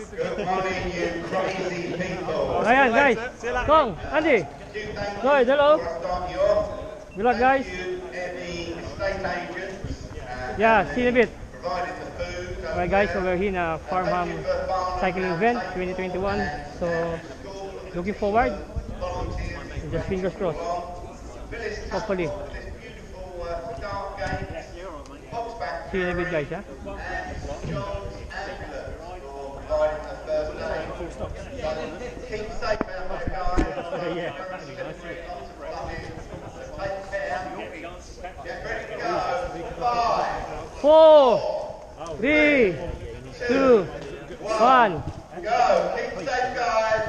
Good morning, you crazy people. Ayan, guys. Kong, Andy. Lloyd, hello. Good luck, guys. Yeah, see you in a bit. Alright, guys, so we're here in a Farnham cycling event 2021. So, looking forward. And just fingers crossed. Hopefully. See you in a bit, guys. Yeah? Keep safe out there, guys. Yeah. Get ready to go. 5, 4, 3, 2, 1. go. Keep safe, guys.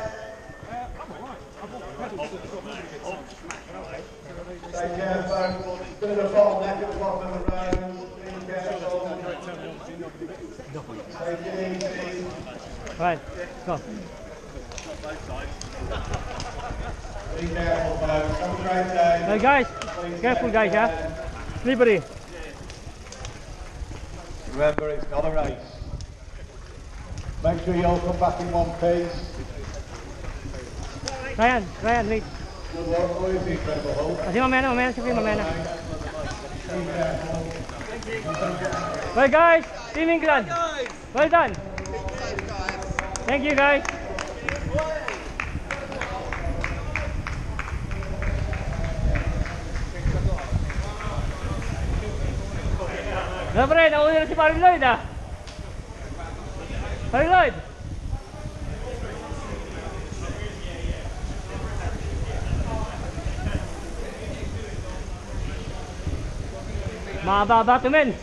Take care, folks. Bit of a bottleneck at the bottom of the road. Be careful. Take it easy. Right, go. Be careful, folks. Have a great day. Hey, guys. Careful, guys, yeah? Slippery. Remember, it's not a race. Make sure you all come back in one piece. Ryan, wait. Good work, boys. Incredible hope. Kasi mamaya, siyempre mamaya. Well, guys, Team England. Well done. Thank you, guys. No, pre, nauna na si Parang Lloyd, ah. Parang Lloyd. Mababa to men.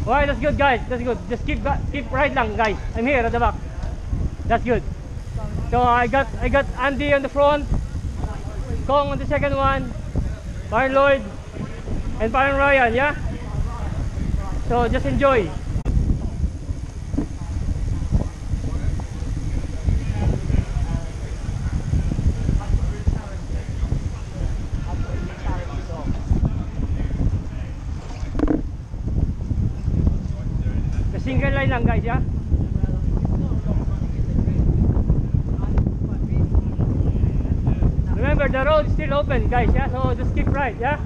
Alright, that's good, guys. That's good. Just keep right lang, guys. I'm here at the back. That's good. So I got Andy on the front, Kong on the second one, Parang Lloyd, and Parang Ryan. Yeah. So just enjoy. Single line lang, guys, yeah? Remember, the road is still open, guys, yeah? So just keep right, yeah?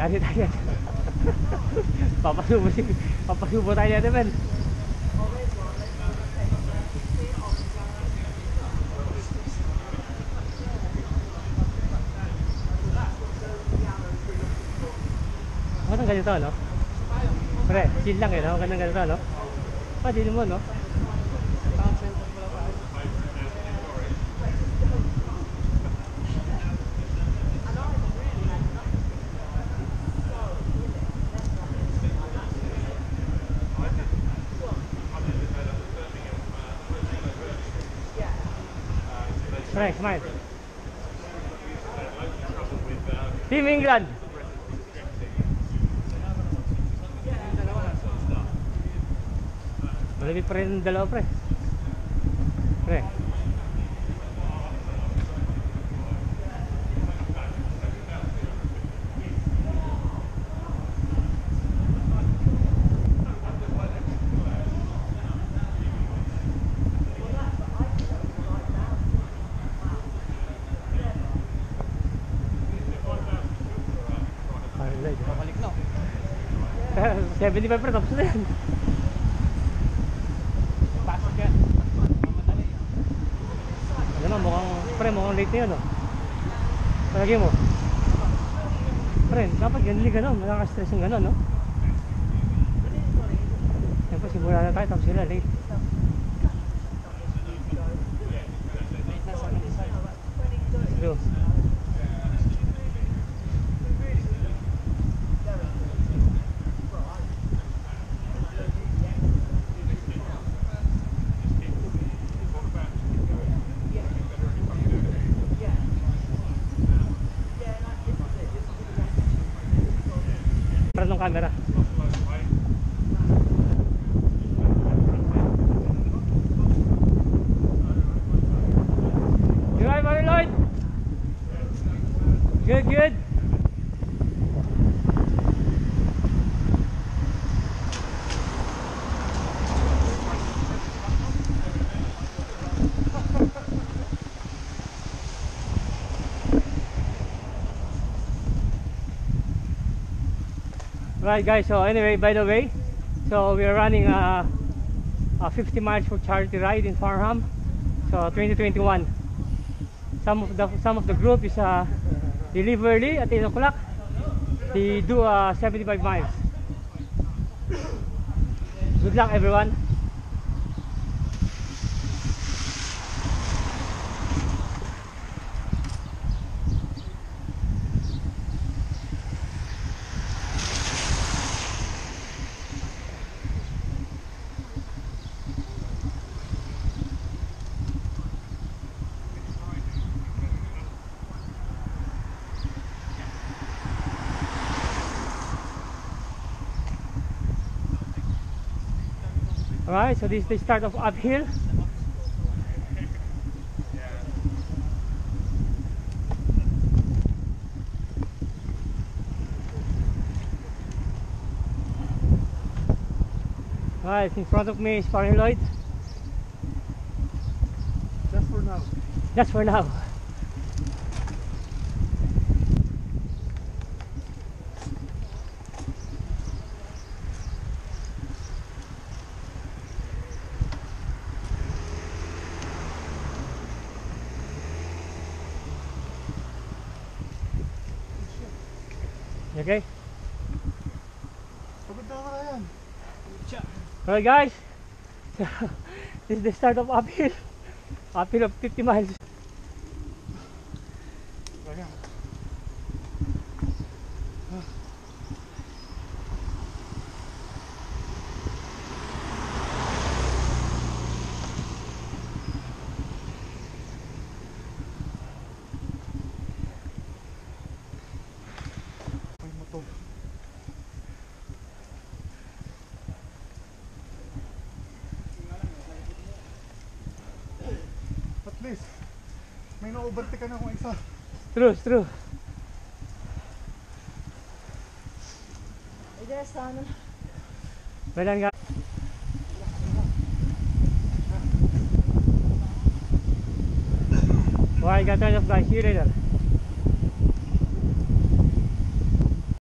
Yari tayo. Papasubo tayo natin, men. Ang ganito, no? Pre, chill lang eh, no? Ang ganito, no? Di mo, no? Right, smile. Team England. Malapit pa rin ang dalawa, pre. Pre. Babalik na. 75 tapos na yan. Pasok yan. Mamadali. Alam mo, mukhang late na yun, no? Palagi mo. Pre, dapat ganili gano'n. Nakaka-stress yung gano'n, no? Siyempre, simula na tayo tapos sila late. True. camera. You right, Mary Lloyd? Good, good. Right guys, so anyway, by the way, so we are running a 50 miles for charity ride in Farnham, so 2021. Some of the group is they leave early at 8 o'clock. They do 75 miles. Good luck everyone. Alright, so this is the start of uphill. Alright, in front of me is Farnham Lloyd. Just for now. Just for now. Okay? Pagod na ka yan. Alright guys, so, this is the start of uphill. Uphill of 50 miles. At least, may na-overtake na akong isa. True, true. Well done guys. Alright, got turn off guys, see you later.